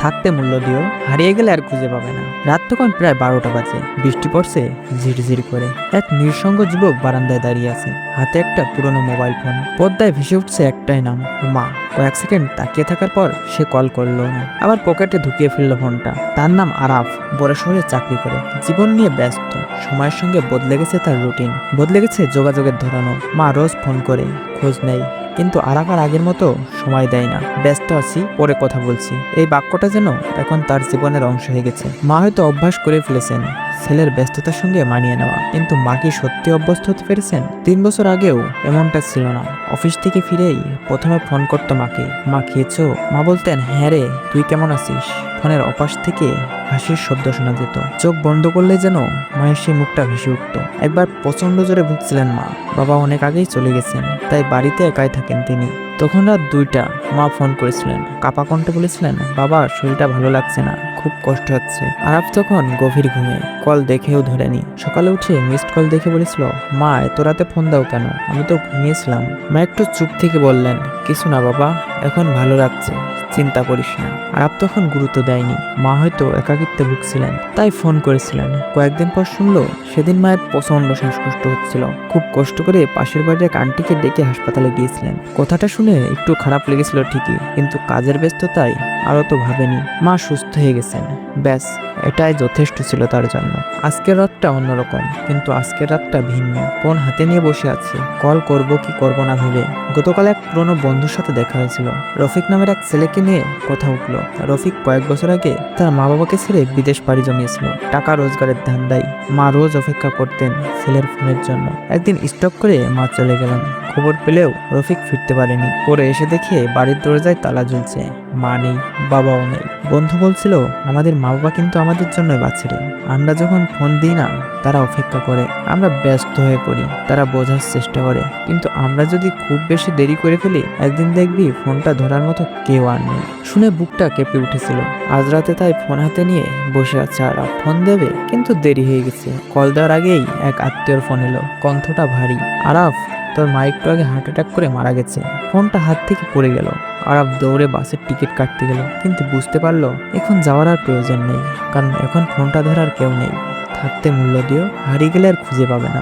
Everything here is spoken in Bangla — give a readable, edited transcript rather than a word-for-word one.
থাকতে মূল্য দিও, হারিয়ে গেলে আর খুঁজে পাবে না। রাত তখন প্রায় 12টা বাজে। বৃষ্টি পড়ছে ঝিরঝির করে। এক নিঃসঙ্গ যুবক বারান্দায় দাঁড়িয়ে আছে, হাতে একটা পুরনো মোবাইল ফোন। পর্দায় ভেসে উঠছে একটাই নাম, মা। কয়েক সেকেন্ড তাকিয়ে থাকার পর সে কল করলো না, আবার পকেটে ঢুকিয়ে ফেললো ফোনটা। তার নাম আরাফ, বড় শহরে চাকরি করে, জীবন নিয়ে ব্যস্ত। সময়ের সঙ্গে বদলে গেছে তার রুটিন, বদলে গেছে যোগাযোগের ধরনও। মা রোজ ফোন করে, খোঁজ নেই, কিন্তু আরাফ আর আগের মতো সময় দেয় না। ব্যস্ত আছি, পরে কথা বলছি, এই বাক্যটা যেন এখন তার জীবনের অংশ হয়ে গেছে। মা হয়তো অভ্যাস করে ফেলেছেন ছেলের ব্যস্ততার সঙ্গে মানিয়ে নেওয়া, কিন্তু মা কি সত্যি অভ্যস্ত হতে পেরেছেন? 3 বছর আগেও এমনটা ছিল না। অফিস থেকে ফিরেই প্রথমে ফোন করতো মাকে, মা খেয়েছো? মা বলতেন হ্যাঁ রে, তুই কেমন আছিস? ফোনের অপাশ থেকে হাসির শব্দ শোনা যেত। চোখ বন্ধ করলে যেন মায়ের সেই মুখটা ভেসে উঠত। একবার প্রচন্ড জোরে ভুগছিলেন মা, বাবা অনেক আগেই চলে গেছেন, তাই বাড়িতে একাই থাকেন তিনি। তখন রাত 2টা। মা ফোন করেছিলেন, কাপা কণ্ঠে বলেছিলেন, বাবা শরীরটা ভালো লাগছে না, খুব কষ্ট হচ্ছে। আরাফ তখন গভীর ঘুমে, কল দেখেও ধরেনি। সকালে উঠে মিসড কল দেখে বলেছিল, মা এত রাতে ফোন দাও কেন? আমি তো ঘুমিয়েছিলাম। মা একটু চুপ থেকে বললেন, কিছু না বাবা, এখন ভালো লাগছে, চিন্তা করিস না। আরাফ তখন গুরুত্ব দেয়নি। মা হয়তো একাকিত্বে ভুগছিলেন, তাই ফোন করেছিলেন। কয়েকদিন পর শুনলো সেদিন মায়ের প্রচন্ড শ্বাসকষ্ট হচ্ছিল। খুব কষ্ট করে পাশের বাড়ির এক আন্টিকে ডেকে হাসপাতালে গিয়েছিলেন। কথাটা শুনে একটু খারাপ লেগেছিল ঠিকই, কিন্তু কাজের ব্যস্ততায় আরও তো ভাবেনি। মা সুস্থ হয়ে গেছেন, ব্যাস এটাই যথেষ্ট ছিল তার জন্য। আজকের রাতটা অন্যরকম, কিন্তু আজকের রাতটা ভিন্ন। ফোন হাতে নিয়ে বসে আছে, কল করব কি করব না ভেবে। গতকাল এক পুরনো বন্ধুর সাথে দেখা হয়েছিল। রফিক নামের এক ছেলেকে নিয়ে কথা উঠলো। রফিক কয়েক বছর আগে তার মা বাবাকে ছেড়ে বিদেশ পাড়ি জমিয়েছিল, টাকা রোজগারের ধান্দায়। মা রোজ অপেক্ষা করতেন ছেলের ফোনের জন্য। একদিন স্টপ করে মা চলে গেলেন। খবর পেলেও রফিক ফিরতে পারেনি। পরে এসে দেখে বাড়ির দরজায় তালা ঝুলছে, মা নেই, বাবাও নেই। বন্ধু বলছিল, আমাদের মা বাবা কিন্তু আমাদের জন্যই বাঁচে রে। আমরা যখন ফোন দিই না, তারা অপেক্ষা করে। আমরা ব্যস্ত হয়ে পড়ি, তারা বোঝার চেষ্টা করে। কিন্তু আমরা যদি খুব বেশি দেরি করে ফেলি, একদিন দেখবি ফোনটা ধরার মতো কেউ আর নেই। শুনে বুকটা কেঁপে উঠেছিল। আজ রাতে তাই ফোন হাতে নিয়ে বসে আছে আরাফ। ফোন দেবে, কিন্তু দেরি হয়ে গেছে। কল দেওয়ার আগেই এক আত্মীয়র ফোন এলো, কণ্ঠটা ভারী। আরাফ, তোর মা একটু আগে হার্ট অ্যাটাক করে মারা গেছে। ফোনটা হাত থেকে পড়ে গেল। আরাফ দৌড়ে বাসের টিকিট কাটতে গেল, কিন্তু বুঝতে পারলো এখন যাওয়ার আর প্রয়োজন নেই, কারণ এখন ফোনটা ধরার কেউ নেই। থাকতে মূল্য দিও, হারিয়ে গেলে আর খুঁজে পাবে না।